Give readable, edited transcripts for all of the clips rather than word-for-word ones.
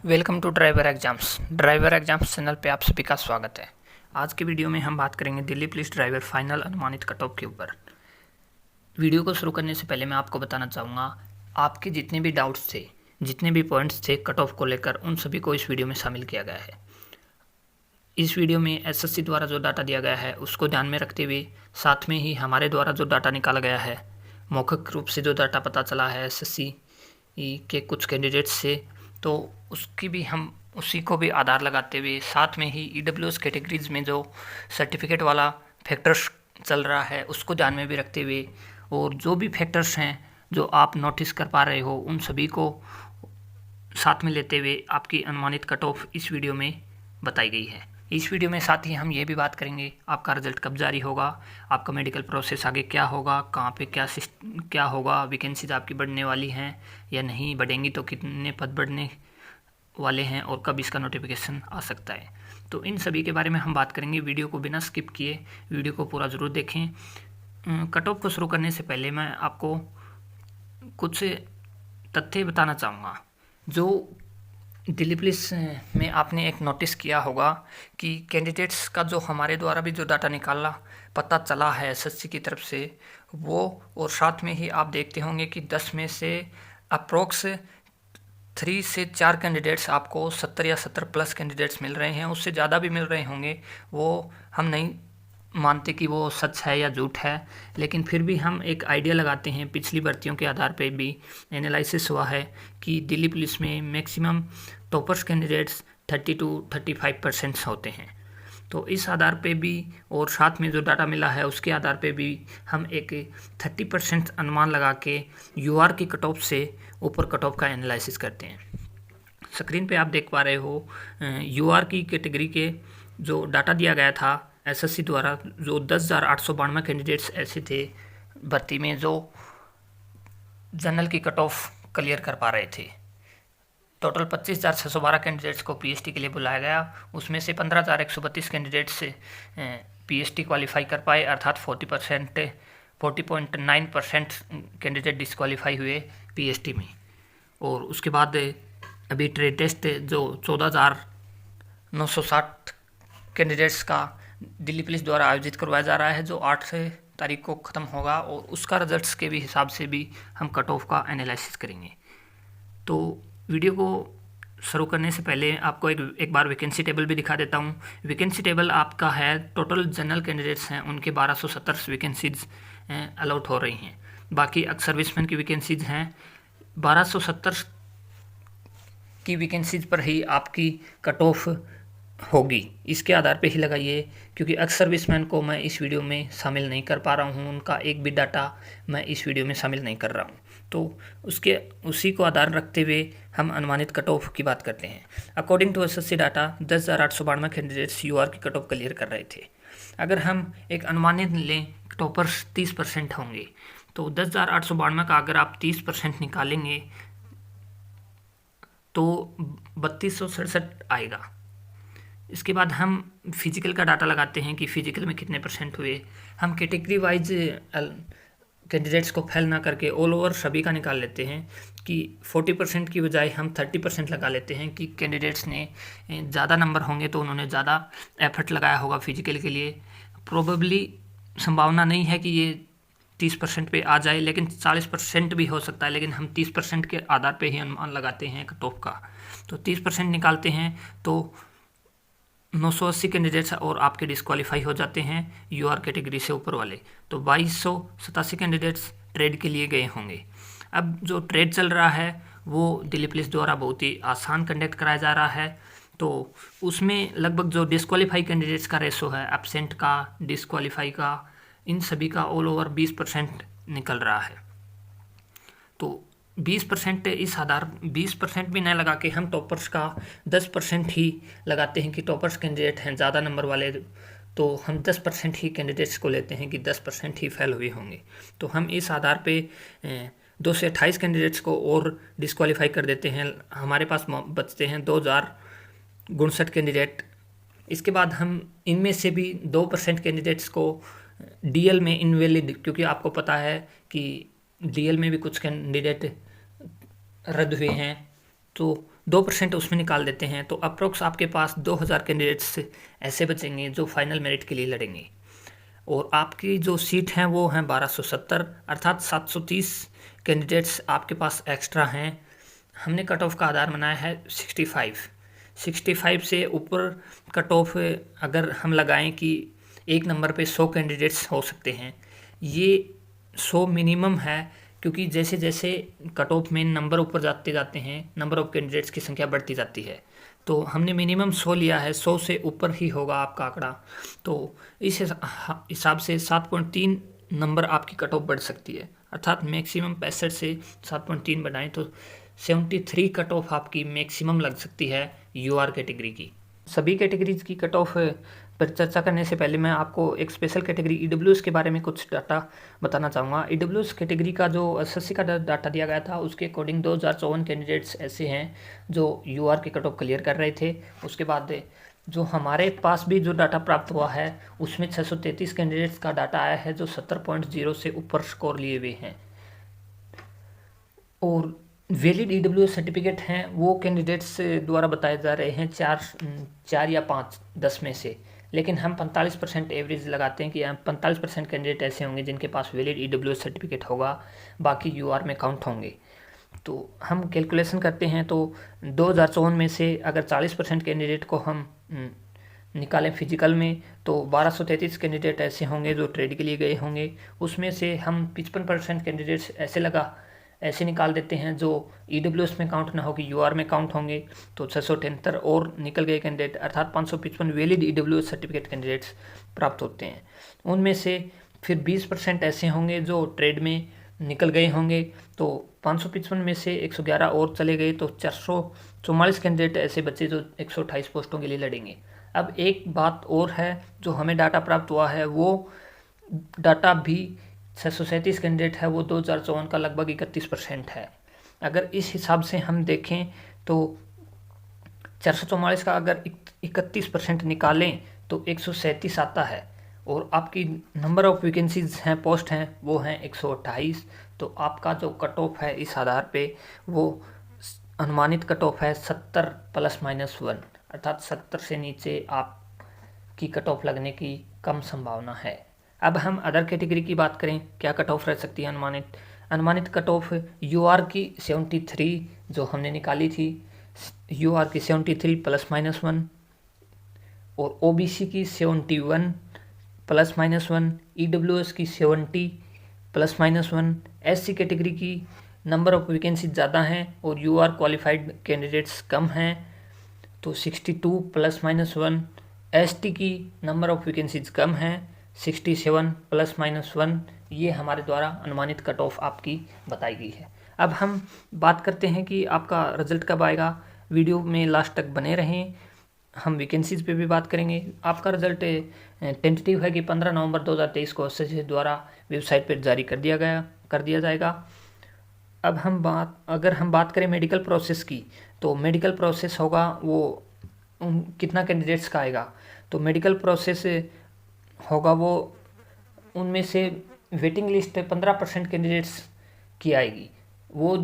Welcome to driver exams channel पे आप सभी का स्वागत है। आज की वीडियो में हम बात करेंगे दिल्ली पुलिस ड्राइवर फाइनल अनुमानित कट ऑफ के ऊपर। वीडियो को शुरू करने से पहले मैं आपको बताना चाहूँगा, आपके जितने भी डाउट्स थे, जितने भी पॉइंट्स थे कट ऑफ को लेकर, उन सभी को इस वीडियो में शामिल किया गया है। इस वीडियो में एसएससी द्वारा जो डाटा दिया गया है उसको ध्यान में रखते हुए, साथ में ही हमारे द्वारा जो डाटा निकाला गया है, मौखिक रूप से जो डाटा पता चला है एसएससी के कुछ कैंडिडेट्स से, तो उसकी भी हम उसी को भी आधार लगाते हुए, साथ में ही ईडब्ल्यूएस कैटेगरीज में जो सर्टिफिकेट वाला फैक्टर्स चल रहा है उसको ध्यान में भी रखते हुए, और जो भी फैक्टर्स हैं जो आप नोटिस कर पा रहे हो उन सभी को साथ में लेते हुए आपकी अनुमानित कट ऑफ इस वीडियो में बताई गई है। इस वीडियो में साथ ही हम ये भी बात करेंगे आपका रिजल्ट कब जारी होगा, आपका मेडिकल प्रोसेस आगे क्या होगा, कहाँ पे क्या होगा, वैकेंसीज आपकी बढ़ने वाली हैं या नहीं, बढ़ेंगी तो कितने पद बढ़ने वाले हैं और कब इसका नोटिफिकेशन आ सकता है। तो इन सभी के बारे में हम बात करेंगे। वीडियो को बिना स्किप किए वीडियो को पूरा ज़रूर देखें। कट ऑफ को शुरू करने से पहले मैं आपको कुछ तथ्य बताना चाहूँगा। जो दिल्ली पुलिस में आपने एक नोटिस किया होगा कि कैंडिडेट्स का जो हमारे द्वारा भी जो डाटा निकाला पता चला है एसएससी की तरफ से वो, और साथ में ही आप देखते होंगे कि 10 में से अप्रोक्स 3 से 4 कैंडिडेट्स आपको 70 या 70 प्लस कैंडिडेट्स मिल रहे हैं, उससे ज़्यादा भी मिल रहे होंगे। वो हम नहीं मानते कि वो सच है या झूठ है, लेकिन फिर भी हम एक आइडिया लगाते हैं। पिछली भर्तियों के आधार पे भी एनालिसिस हुआ है कि दिल्ली पुलिस में मैक्सिमम टॉपर्स कैंडिडेट्स 30 to 35% होते हैं। तो इस आधार पे भी और साथ में जो डाटा मिला है उसके आधार पे भी हम एक 30% अनुमान लगा के यूआर की कट ऑफ से ऊपर कट ऑफ का एनालिसिस करते हैं। स्क्रीन पे आप देख पा रहे हो यूआर की कैटेगरी के जो डाटा दिया गया था एसएससी द्वारा, जो 10,892 कैंडिडेट्स ऐसे थे भर्ती में जो जनरल की कट ऑफ क्लियर कर पा रहे थे। टोटल 25,612 कैंडिडेट्स को पीएसटी के लिए बुलाया गया, उसमें से 15,132 कैंडिडेट्स पीएसटी क्वालिफाई कर पाए, अर्थात 40.9% कैंडिडेट डिस्क्वालीफाई हुए पीएसटी में। और उसके बाद अभी ट्रेड टेस्ट जो 14,960 कैंडिडेट्स का दिल्ली पुलिस द्वारा आयोजित करवाया जा रहा है, जो 8 तारीख को ख़त्म होगा, और उसका रिजल्ट्स के भी हिसाब से भी हम कट ऑफ का एनालिसिस करेंगे। तो वीडियो को शुरू करने से पहले आपको एक बार वैकेंसी टेबल भी दिखा देता हूँ। वैकेंसी टेबल आपका है, टोटल जनरल कैंडिडेट्स हैं उनके 1270 वैकेंसीज अलॉट हो रही हैं। बाकी एक्स सर्विसमैन की वैकेंसीज हैं 1270 की वैकेंसीज पर ही आपकी कट ऑफ होगी, इसके आधार पे ही लगाइए, क्योंकि एक्स सर्विसमैन को मैं इस वीडियो में शामिल नहीं कर पा रहा हूँ, उनका एक भी डाटा मैं इस वीडियो में शामिल नहीं कर रहा हूँ। तो उसी को आधार रखते हुए हम अनुमानित कट ऑफ की बात करते हैं। According to SSC data 10,892 candidates UR की कट ऑफ क्लियर कर रहे थे। अगर हम एक अनुमानित लें, टॉपर्स 30% होंगे, तो 10,892 का अगर आप 30% निकालेंगे तो 3267 आएगा। इसके बाद हम फिजिकल का डाटा लगाते हैं कि फिजिकल में कितने परसेंट हुए। हम कैटेगरी वाइज कैंडिडेट्स को फेल ना करके ऑल ओवर सभी का निकाल लेते हैं कि 40% की बजाय हम 30% लगा लेते हैं कि कैंडिडेट्स ने ज़्यादा नंबर होंगे तो उन्होंने ज़्यादा एफर्ट लगाया होगा फिजिकल के लिए। प्रोबेबली संभावना नहीं है कि ये 30% पे आ जाए, लेकिन 40% भी हो सकता है, लेकिन हम 30% के आधार पे ही अनुमान लगाते हैं कट ऑफ का। तो 30% निकालते हैं तो 980 कैंडिडेट्स और आपके डिस्क्वालीफाई हो जाते हैं यूआर कैटेगरी से ऊपर वाले। तो 2287 कैंडिडेट्स ट्रेड के लिए गए होंगे। अब जो ट्रेड चल रहा है वो दिल्ली पुलिस द्वारा बहुत ही आसान कंडक्ट कराया जा रहा है, तो उसमें लगभग जो डिस्क्वालीफाई कैंडिडेट्स का रेशो है, एब्सेंट का, डिस्क्वालीफाई का, इन सभी का ऑल ओवर 20% निकल रहा है। तो 20% इस आधार 20% भी न लगा के हम टॉपर्स का 10% ही लगाते हैं कि टॉपर्स कैंडिडेट हैं ज़्यादा नंबर वाले, तो हम 10% ही कैंडिडेट्स को लेते हैं कि 10% ही फेल हुए होंगे। तो हम इस आधार पे 228 कैंडिडेट्स को और डिस्क्वालीफाई कर देते हैं। हमारे पास बचते हैं 2059 कैंडिडेट। इसके बाद हम इनमें से भी 2% कैंडिडेट्स को डीएल में इनवैलिड, क्योंकि आपको पता है कि डीएल में भी कुछ कैंडिडेट रद्द हुए हैं, तो 2% उसमें निकाल देते हैं तो अप्रोक्स आपके पास 2000 कैंडिडेट्स ऐसे बचेंगे जो फाइनल मेरिट के लिए लड़ेंगे। और आपकी जो सीट हैं वो हैं 1270, अर्थात 730 कैंडिडेट्स आपके पास एक्स्ट्रा हैं। हमने कट ऑफ का आधार बनाया है 65 से ऊपर कट ऑफ अगर हम लगाएं कि एक नंबर पे 100 कैंडिडेट्स हो सकते हैं, ये 100 मिनिमम है, क्योंकि जैसे जैसे कट ऑफ में नंबर ऊपर जाते जाते हैं नंबर ऑफ कैंडिडेट्स की संख्या बढ़ती जाती है। तो हमने मिनिमम 100 लिया है, 100 से ऊपर ही होगा आपका आंकड़ा। तो इस हिसाब से 7.3 नंबर आपकी कट ऑफ बढ़ सकती है, अर्थात मैक्सिमम 65 से 7.3 बढ़ाएं तो 73 कट ऑफ आपकी मैक्सिमम लग सकती है यूआर कैटेगरी की। सभी कैटेगरीज की कट ऑफ पर चर्चा करने से पहले मैं आपको एक स्पेशल कैटेगरी ईडब्ल्यूएस के बारे में कुछ डाटा बताना चाहूँगा। ईडब्ल्यूएस कैटेगरी का जो एसएससी का डाटा दिया गया था उसके अकॉर्डिंग 2054 कैंडिडेट्स ऐसे हैं जो यूआर के कट ऑफ क्लियर कर रहे थे। उसके बाद जो हमारे पास भी जो डाटा प्राप्त हुआ है उसमें 633 कैंडिडेट्स का डाटा आया है जो 70.0 से ऊपर स्कोर लिए हुए हैं। और वैलिड ईडब्ल्यूएस सर्टिफिकेट हैं वो कैंडिडेट्स द्वारा बताए जा रहे हैं 4 या 5 10 में से, लेकिन हम 45% एवरेज लगाते हैं कि 45% कैंडिडेट ऐसे होंगे जिनके पास वैलिड ईडब्ल्यूएस सर्टिफिकेट होगा, बाकी यूआर में काउंट होंगे। तो हम कैलकुलेशन करते हैं तो 2054 में से अगर 40% कैंडिडेट को हम निकालें फिजिकल में तो 1233 कैंडिडेट ऐसे होंगे जो ट्रेड के लिए गए होंगे। उसमें से हम 55% कैंडिडेट्स ऐसे निकाल देते हैं जो ईडब्ल्यूएस में काउंट ना होगी यूआर में काउंट होंगे, तो 678 और निकल गए कैंडिडेट, अर्थात 555 वैलिड ईडब्ल्यूएस सर्टिफिकेट कैंडिडेट्स प्राप्त होते हैं। उनमें से फिर 20% ऐसे होंगे जो ट्रेड में निकल गए होंगे, तो 555 में से 111 और चले गए तो 444 कैंडिडेट ऐसे बच्चे जो 128 पोस्टों के लिए लड़ेंगे। अब एक बात और है, जो हमें डाटा प्राप्त हुआ है वो डाटा भी 637 कैंडिडेट है वो 2054 का लगभग 31% है। अगर इस हिसाब से हम देखें तो 444 का अगर 31% निकालें तो 137 आता है, और आपकी नंबर ऑफ वैकेंसीज हैं पोस्ट हैं वो हैं 128। तो आपका जो कट ऑफ है इस आधार पे वो अनुमानित कट ऑफ है 70 ±1, अर्थात 70 से नीचे आपकी कट ऑफ लगने की कम संभावना है। अब हम अदर कैटेगरी की बात करें, क्या कट ऑफ रह सकती है अनुमानित कट ऑफ यूआर की 73 जो हमने निकाली थी, यूआर की 73 ±1, और ओबीसी की 71 ±1, ईडब्ल्यूएस की 70 ±1, एससी कैटेगरी की नंबर ऑफ वैकेंसी ज़्यादा हैं और यूआर क्वालिफाइड कैंडिडेट्स कम हैं तो 62 ±1, एसटी की नंबर ऑफ वैकेंसीज कम हैं 67 ±1। ये हमारे द्वारा अनुमानित कट ऑफ आपकी बताई गई है। अब हम बात करते हैं कि आपका रिजल्ट कब आएगा। वीडियो में लास्ट तक बने रहें, हम वैकेंसीज पे भी बात करेंगे। आपका रिजल्ट टेंटेटिव है कि 15 नवंबर 2023 को एसएससी द्वारा वेबसाइट पर जारी कर दिया जाएगा। अब अगर हम बात करें मेडिकल प्रोसेस की, तो मेडिकल प्रोसेस होगा वो कितना कैंडिडेट्स का आएगा, तो मेडिकल प्रोसेस होगा वो उनमें से वेटिंग लिस्ट 15% कैंडिडेट्स की आएगी। वो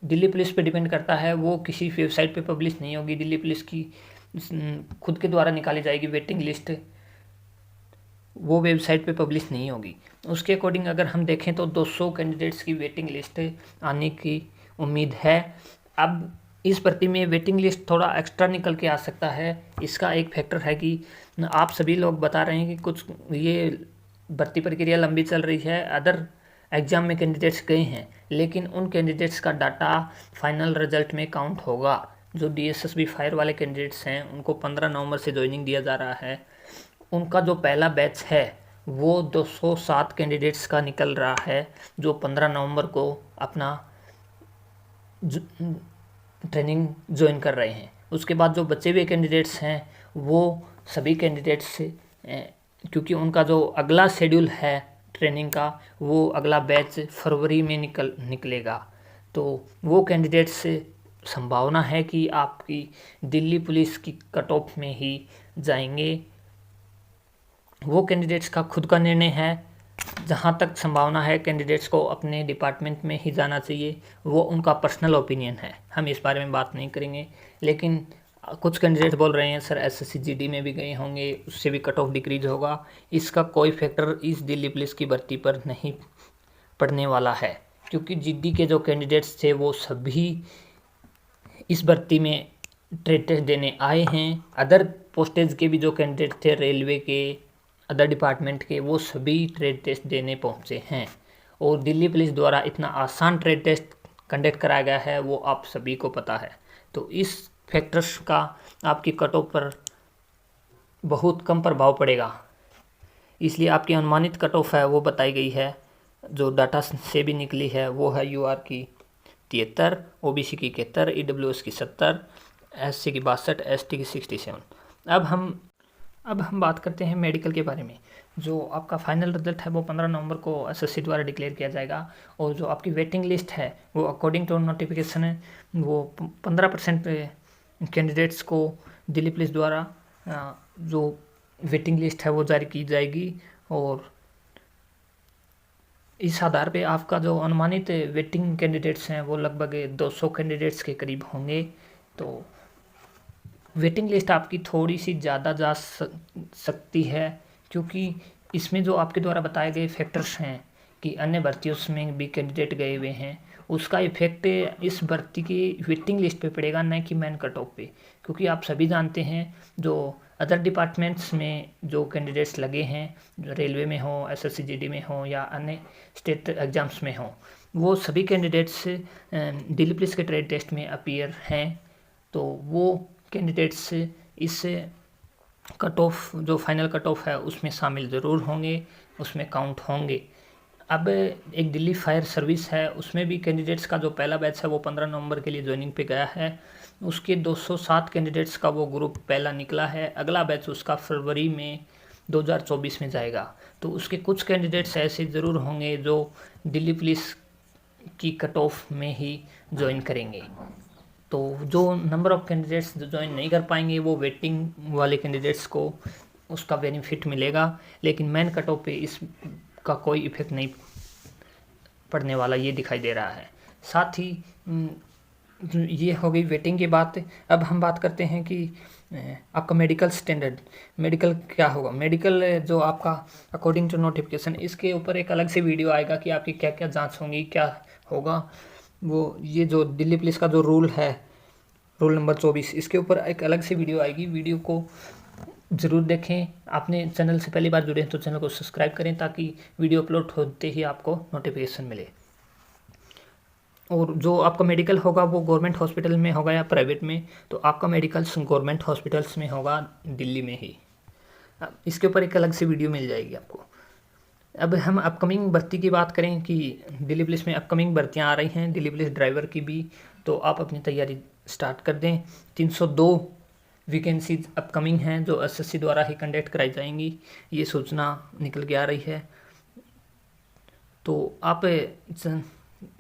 दिल्ली पुलिस पे डिपेंड करता है, वो किसी वेबसाइट पे पब्लिश नहीं होगी, दिल्ली पुलिस की खुद के द्वारा निकाली जाएगी वेटिंग लिस्ट, वो वेबसाइट पे पब्लिश नहीं होगी। उसके अकॉर्डिंग अगर हम देखें तो 200 कैंडिडेट्स की वेटिंग लिस्ट आने की उम्मीद है। अब इस भर्ती में वेटिंग लिस्ट थोड़ा एक्स्ट्रा निकल के आ सकता है। इसका एक फैक्टर है कि आप सभी लोग बता रहे हैं कि कुछ ये भर्ती प्रक्रिया लंबी चल रही है, अदर एग्ज़ाम में कैंडिडेट्स गए हैं, लेकिन उन कैंडिडेट्स का डाटा फाइनल रिजल्ट में काउंट होगा। जो डीएसएसबी फायर वाले कैंडिडेट्स हैं उनको 15 नवंबर से ज्वाइनिंग दिया जा रहा है, उनका जो पहला बैच है वो 207 कैंडिडेट्स का निकल रहा है जो 15 नवंबर को अपना ट्रेनिंग ज्वाइन कर रहे हैं। उसके बाद जो बचे हुए कैंडिडेट्स हैं वो सभी कैंडिडेट्स क्योंकि उनका जो अगला शेड्यूल है ट्रेनिंग का वो अगला बैच फरवरी में निकलेगा, तो वो कैंडिडेट्स संभावना है कि आपकी दिल्ली पुलिस की कट ऑफ में ही जाएंगे। वो कैंडिडेट्स का खुद का निर्णय है, जहाँ तक संभावना है कैंडिडेट्स को अपने डिपार्टमेंट में ही जाना चाहिए, वो उनका पर्सनल ओपिनियन है, हम इस बारे में बात नहीं करेंगे। लेकिन कुछ कैंडिडेट बोल रहे हैं सर एसएससी जीडी में भी गए होंगे, उससे भी कट ऑफ डिक्रीज होगा। इसका कोई फैक्टर इस दिल्ली पुलिस की भर्ती पर नहीं पड़ने वाला है, क्योंकि जीडी के जो कैंडिडेट्स थे वो सभी इस भर्ती में ट्रेड टेस्ट देने आए हैं। अदर पोस्टेज के भी जो कैंडिडेट थे रेलवे के, अदर डिपार्टमेंट के, वो सभी ट्रेड टेस्ट देने पहुंचे हैं। और दिल्ली पुलिस द्वारा इतना आसान ट्रेड टेस्ट कंडक्ट कराया गया है वो आप सभी को पता है। तो इस फैक्टर्स का आपकी कट ऑफ पर बहुत कम प्रभाव पड़ेगा, इसलिए आपकी अनुमानित कट ऑफ है वो बताई गई है, जो डाटा से भी निकली है। वो है यूआर की 73, ओबीसी की 71, ईडब्ल्यूएस की 70, एससी की 62, एसटी की 67। अब हम बात करते हैं मेडिकल के बारे में। जो आपका फाइनल रिजल्ट है वो 15 नवंबर को एसएससी द्वारा डिक्लेयर किया जाएगा, और जो आपकी वेटिंग लिस्ट है वो अकॉर्डिंग टू नोटिफिकेशन है वो 15% कैंडिडेट्स को दिल्ली पुलिस द्वारा जो वेटिंग लिस्ट है वो जारी की जाएगी। और इस आधार पे आपका जो अनुमानित वेटिंग कैंडिडेट्स हैं वो लगभग 200 कैंडिडेट्स के करीब होंगे। तो वेटिंग लिस्ट आपकी थोड़ी सी ज़्यादा जा सकती है, क्योंकि इसमें जो आपके द्वारा बताए गए फैक्टर्स हैं कि अन्य भर्तियों में भी कैंडिडेट गए हुए हैं, उसका इफेक्ट इस भर्ती की वेटिंग लिस्ट पे पड़ेगा, न कि मेन कट ऑफ पे। क्योंकि आप सभी जानते हैं जो अदर डिपार्टमेंट्स में जो कैंडिडेट्स लगे हैं, जो रेलवे में हो, एसएससी जीडी में हो या अन्य स्टेट एग्जाम्स में हो, वो सभी कैंडिडेट्स दिल्ली पुलिस के ट्रेड टेस्ट में अपीयर हैं। तो वो कैंडिडेट्स इस कट ऑफ जो फाइनल कट ऑफ है उसमें शामिल ज़रूर होंगे, उसमें काउंट होंगे। अब एक दिल्ली फायर सर्विस है, उसमें भी कैंडिडेट्स का जो पहला बैच है वो 15 नवंबर के लिए ज्वाइनिंग पे गया है। उसके 207 कैंडिडेट्स का वो ग्रुप पहला निकला है। अगला बैच उसका फरवरी में 2024 में जाएगा। तो उसके कुछ कैंडिडेट्स ऐसे ज़रूर होंगे जो दिल्ली पुलिस की कट ऑफ में ही ज्वाइन करेंगे। तो जो नंबर ऑफ़ कैंडिडेट्स जो ज्वाइन नहीं कर पाएंगे वो वेटिंग वाले कैंडिडेट्स को उसका बेनिफिट मिलेगा, लेकिन मेन कट ऑफ पे इसका कोई इफेक्ट नहीं पड़ने वाला ये दिखाई दे रहा है। साथ ही ये हो गई वेटिंग की बात। अब हम बात करते हैं कि आपका मेडिकल स्टैंडर्ड, मेडिकल क्या होगा। मेडिकल जो आपका अकॉर्डिंग टू नोटिफिकेशन, इसके ऊपर एक अलग से वीडियो आएगा कि आपकी क्या क्या जांच होंगी, क्या होगा। वो ये जो दिल्ली पुलिस का जो रूल है, रूल नंबर 24, इसके ऊपर एक अलग से वीडियो आएगी। वीडियो को ज़रूर देखें। आपने चैनल से पहली बार जुड़े हैं तो चैनल को सब्सक्राइब करें, ताकि वीडियो अपलोड होते ही आपको नोटिफिकेशन मिले। और जो आपका मेडिकल होगा वो गवर्नमेंट हॉस्पिटल में होगा या प्राइवेट में, तो आपका मेडिकल गवर्नमेंट हॉस्पिटल्स में होगा, दिल्ली में ही। इसके ऊपर एक अलग से वीडियो मिल जाएगी आपको। अब हम अपकमिंग भर्ती की बात करें कि दिल्ली पुलिस में अपकमिंग भर्तियां आ रही हैं, दिल्ली पुलिस ड्राइवर की भी, तो आप अपनी तैयारी स्टार्ट कर दें। 302 वैकेंसीज अपकमिंग हैं जो एसएससी द्वारा ही कंडक्ट कराई जाएंगी, ये सूचना निकल के आ रही है। तो आप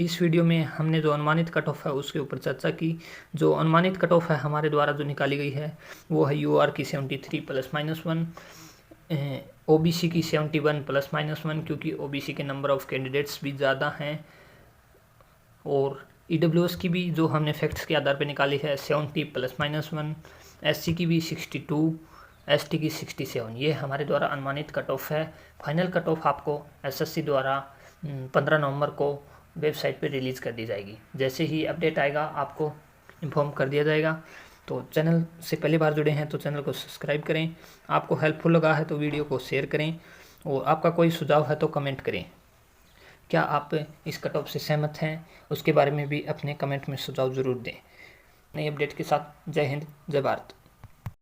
इस वीडियो में हमने जो अनुमानित कट ऑफ है उसके ऊपर चर्चा की। जो अनुमानित कट ऑफ है हमारे द्वारा जो निकाली गई है वो है यूआर की 73 ±1, ओबीसी की 71 ±1, क्योंकि ओबीसी के नंबर ऑफ़ कैंडिडेट्स भी ज़्यादा हैं। और ईडब्ल्यूएस की भी जो हमने फैक्ट्स के आधार पर निकाली है 70 ±1, एससी की भी 62, एसटी की 67। ये हमारे द्वारा अनुमानित कट ऑफ है। फाइनल कट ऑफ आपको एसएससी द्वारा 15 नवंबर को वेबसाइट पे रिलीज़ कर दी जाएगी। जैसे ही अपडेट आएगा आपको इन्फॉर्म कर दिया जाएगा। तो चैनल से पहली बार जुड़े हैं तो चैनल को सब्सक्राइब करें। आपको हेल्पफुल लगा है तो वीडियो को शेयर करें, और आपका कोई सुझाव है तो कमेंट करें। क्या आप इस कट ऑफ से सहमत हैं, उसके बारे में भी अपने कमेंट में सुझाव ज़रूर दें। नई अपडेट के साथ जय हिंद, जय भारत।